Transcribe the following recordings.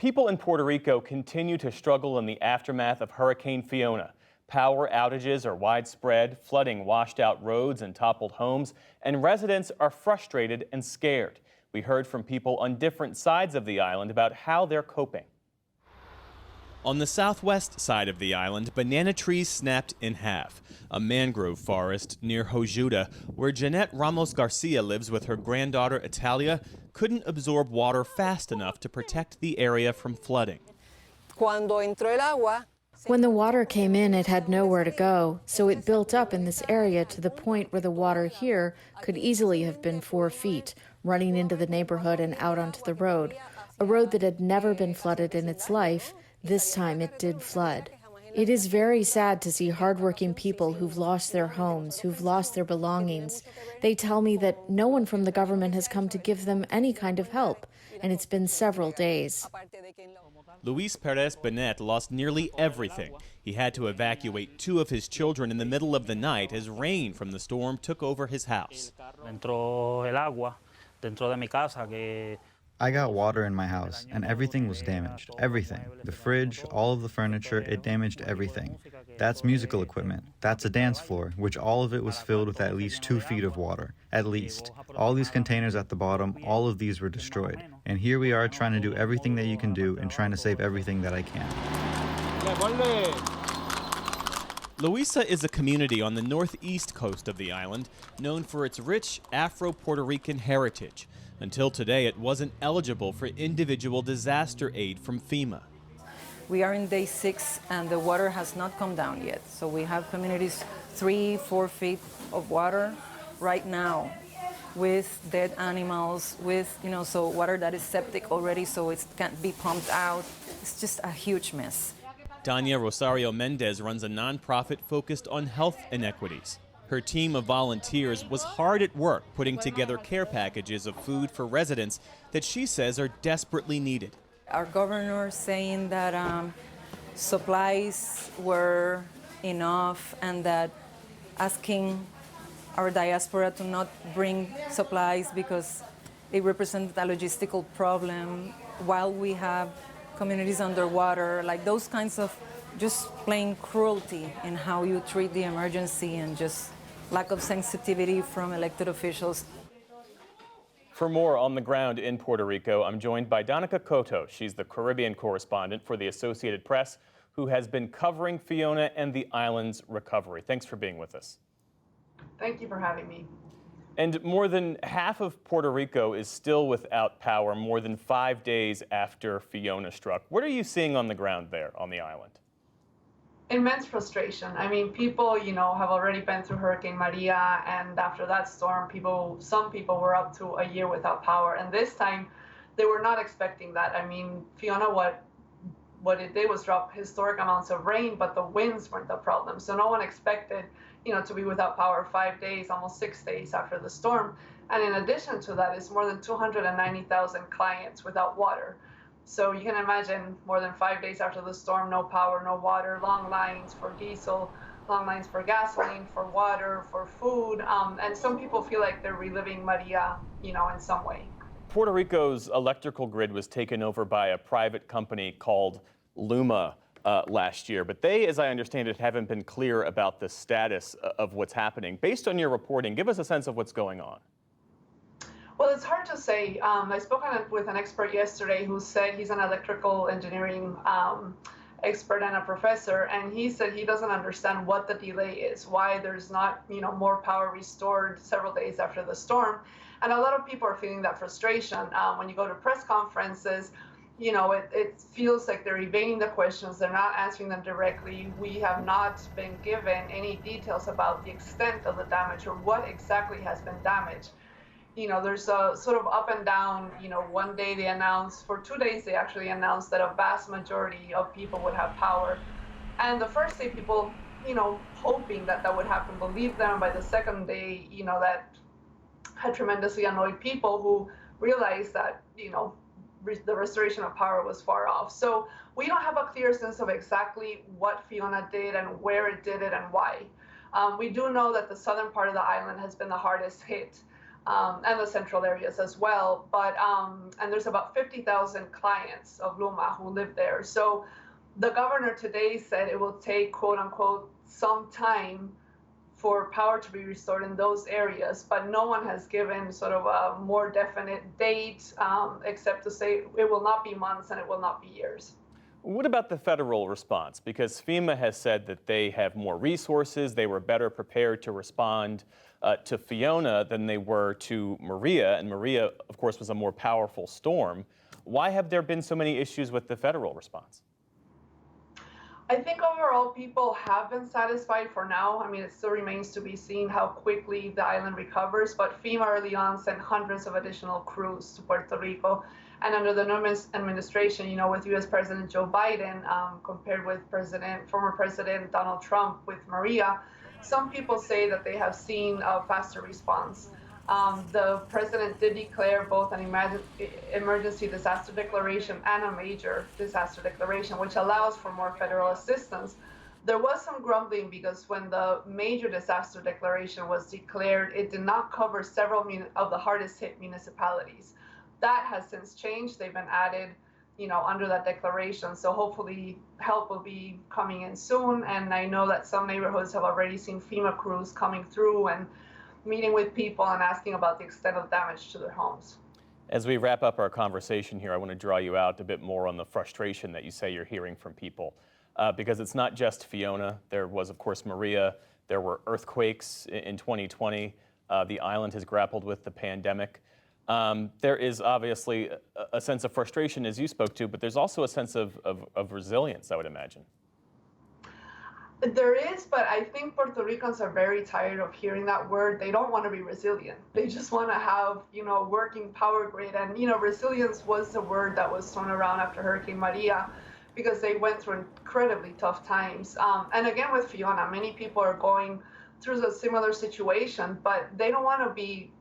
People in Puerto Rico continue to struggle in the aftermath of Hurricane Fiona. Power outages are widespread, flooding washed out roads and toppled homes, and residents are frustrated and scared. We heard from people on different sides of the island about how they're coping. On the southwest side of the island, banana trees snapped in half. A mangrove forest near Jojuda, where Jeanette Ramos Garcia lives with her granddaughter Italia, couldn't absorb water fast enough to protect the area from flooding. When the water came in, it had nowhere to go, so it built up in this area to the point where the water here could easily have been 4 feet, running into the neighborhood and out onto the road. A road that had never been flooded in its life. This time it did flood. It is very sad to see hardworking people who've lost their homes, who've lost their belongings. They tell me that no one from the government has come to give them any kind of help, and it's been several days. Luis Perez Benet lost nearly everything. He had to evacuate 2 of his children in the middle of the night as rain from the storm took over his house. I got water in my house, and everything was damaged. Everything. The fridge, all of the furniture, it damaged everything. That's musical equipment. That's a dance floor, which all of it was filled with at least 2 feet of water. At least. All these containers at the bottom, all of these were destroyed. And here we are trying to do everything that you can do and trying to save everything that I can. Loíza is a community on the northeast coast of the island, known for its rich Afro-Puerto Rican heritage. Until today, it wasn't eligible for individual disaster aid from FEMA. We are in day 6 and the water has not come down yet. So we have communities 3-4 feet of water right now with dead animals, with, so water that is septic already, so it can't be pumped out. It's just a huge mess. Dania Rosario Mendez runs a nonprofit focused on health inequities. Her team of volunteers was hard at work putting together care packages of food for residents that she says are desperately needed. Our governor saying that supplies were enough and that asking our diaspora to not bring supplies because it represented a logistical problem while we have communities underwater, like those kinds of just plain cruelty in how you treat the emergency and just lack of sensitivity from elected officials. For more on the ground in Puerto Rico, I'm joined by Danica Cotto. She's the Caribbean correspondent for the Associated Press, who has been covering Fiona and the island's recovery. Thanks for being with us. Thank you for having me. And more than half of Puerto Rico is still without power more than 5 days after Fiona struck. What are you seeing on the ground there on the island? Immense frustration. I mean, people, have already been through Hurricane Maria, and after that storm, some people were up to a year without power. And this time, they were not expecting that. I mean, Fiona, what it did was drop historic amounts of rain, but the winds weren't the problem. So no one expected, to be without power 5 days, almost 6 days after the storm. And in addition to that, it's more than 290,000 clients without water. So you can imagine more than 5 days after the storm, no power, no water, long lines for diesel, long lines for gasoline, for water, for food. And some people feel like they're reliving Maria, in some way. Puerto Rico's electrical grid was taken over by a private company called Luma last year. But they, as I understand it, haven't been clear about the status of what's happening. Based on your reporting, give us a sense of what's going on. Well, it's hard to say. I spoke with an expert yesterday who said he's an electrical engineering expert and a professor, and he said he doesn't understand what the delay is, why there's not, more power restored several days after the storm. And a lot of people are feeling that frustration. When you go to press conferences, it feels like they're evading the questions. They're not answering them directly. We have not been given any details about the extent of the damage or what exactly has been damaged. There's a sort of up and down. One day they announced, for 2 days they actually announced that a vast majority of people would have power. And the first day people, hoping that would happen, believed them. By the second day, that had tremendously annoyed people who realized that, the restoration of power was far off. So we don't have a clear sense of exactly what Fiona did and where it did it and why. We do know that the southern part of the island has been the hardest hit. and the central areas as well. But and there's about 50,000 clients of Luma who live there. So the governor today said it will take, quote unquote, some time for power to be restored in those areas, but no one has given sort of a more definite date, except to say it will not be months and it will not be years. What about the federal response? Because FEMA has said that they have more resources, they were better prepared to respond to Fiona than they were to Maria, and Maria, of course, was a more powerful storm. Why have there been so many issues with the federal response? I think overall people have been satisfied for now. I mean, it still remains to be seen how quickly the island recovers, but FEMA early on sent hundreds of additional crews to Puerto Rico. And under the new administration, you know, with U.S. President Joe Biden, compared with former President Donald Trump with Maria, some people say that they have seen a faster response. The president did declare both an emergency disaster declaration and a major disaster declaration, which allows for more federal assistance. There was some grumbling because when the major disaster declaration was declared, it did not cover several of the hardest hit municipalities. That has since changed. They've been added, you know, under that declaration. So hopefully help will be coming in soon. And I know that some neighborhoods have already seen FEMA crews coming through and meeting with people and asking about the extent of damage to their homes. As we wrap up our conversation here, I want to draw you out a bit more on the frustration that you say you're hearing from people. Because it's not just Fiona. There was, of course, Maria. There were earthquakes in 2020. The island has grappled with the pandemic. There is obviously a sense of frustration, as you spoke to, but there's also a sense of resilience, I would imagine. There is, but I think Puerto Ricans are very tired of hearing that word. They don't want to be resilient. They just want to have, you know, working power grid. And, you know, resilience was the word that was thrown around after Hurricane Maria because they went through incredibly tough times. And again, with Fiona, many people are going through a similar situation, but they don't want to be,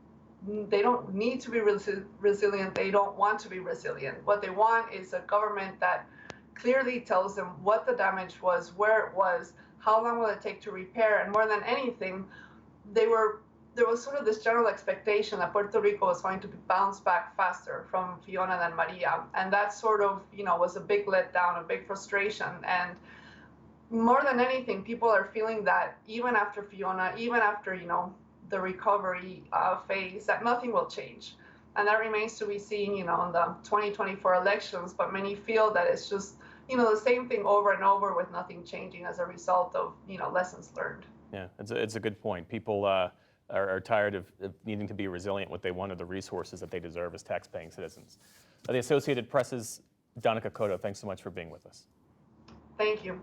they don't need to be resilient. They don't want to be resilient. What they want is a government that clearly tells them what the damage was, where it was, how long will it take to repair, and more than anything, there was sort of this general expectation that Puerto Rico was going to bounce back faster from Fiona than Maria, and that sort of, you know, was a big letdown, a big frustration. And more than anything, people are feeling that even after Fiona, even after, you know, the recovery phase, that nothing will change. And that remains to be seen, you know, in the 2024 elections, but many feel that it's just, you know, the same thing over and over with nothing changing as a result of, you know, lessons learned. Yeah, it's a good point. People are tired of needing to be resilient. What they want are the resources that they deserve as tax-paying citizens. The Associated Press's Danica Cotto, thanks so much for being with us. Thank you.